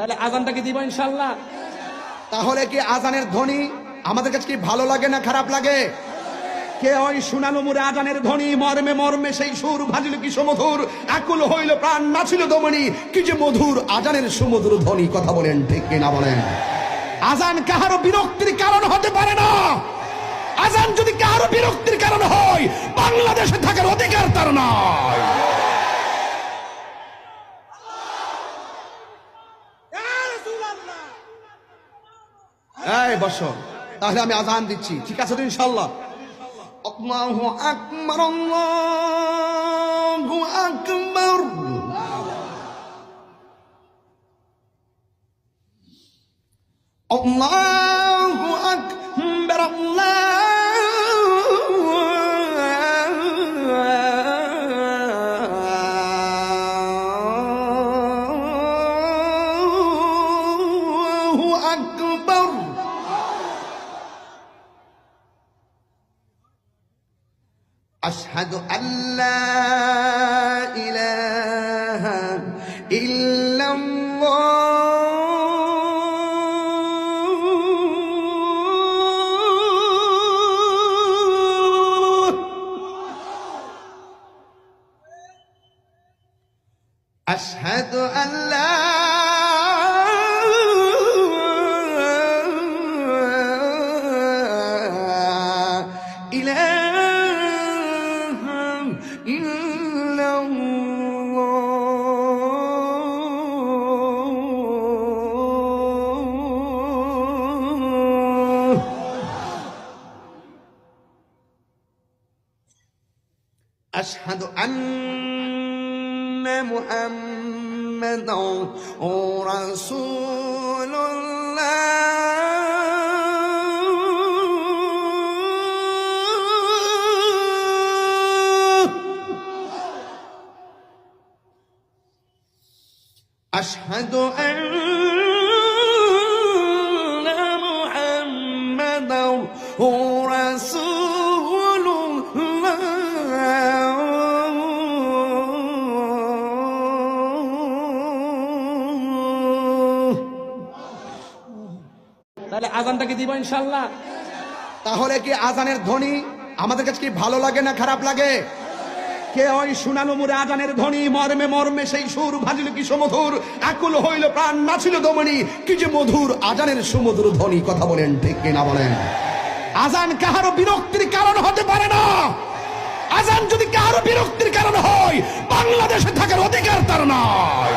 তাহলে আজানটা কি দিব ইনশাআল্লাহ? তাহলে কি আজানের ধ্বনি আমাদের কাছে কি ভালো লাগে না খারাপ লাগে? কে ওই শুনালো মুরে আজানের ধ্বনি, মর্মে মর্মে সেই সুর ভাজিল কি সমধুর, আকুল হইল প্রাণ নাছিল দমনি, কি যে মধুর আজানের সুমধুর ধ্বনি। কথা বলেন ঠিক কিনা বলেন? আজান কাহারো বিরক্তির কারণ হতে পারে না। আজান যদি কাহারো বিরক্তির কারণ হয়, বাংলাদেশে থাকার অধিকার তার নাই। এই বসো, তাহলে আমি আজান দিচ্ছি, ঠিক আছে তো ইনশাআল্লাহ? আল্লাহু আকবার, আল্লাহু আকবার। আল্লাহু আকবার, আল্লাহু আকবার। أشهد أن لا إله إلا الله. أشهد أن لا إله إلا الله. أشهد أن محمدا رسول الله. أشهد أن محمدا رسول الله. তাহলে আজানটা কি দিব ইনশাআল্লাহ? তাহলে কি আজানের ধ্বনি আমাদের কাছে কি ভালো লাগে না খারাপ লাগে? কে ওই শুনালো মুরে আজানের ধ্বনি, মর্মে মর্মে সেই সুর ভাজিল কি সমধুর, আকুল হইল প্রাণ নাছিল দমনি, কি যে মধুর আজানের সুমধুর ধ্বনি। কথা বলেন ঠিক কিনা বলেন? আজান কাহারো বিরক্তির কারণ হতে পারে না। আজান যদি কাহারো বিরক্তির কারণ হয়, বাংলাদেশে থাকার অধিকার তার নাই।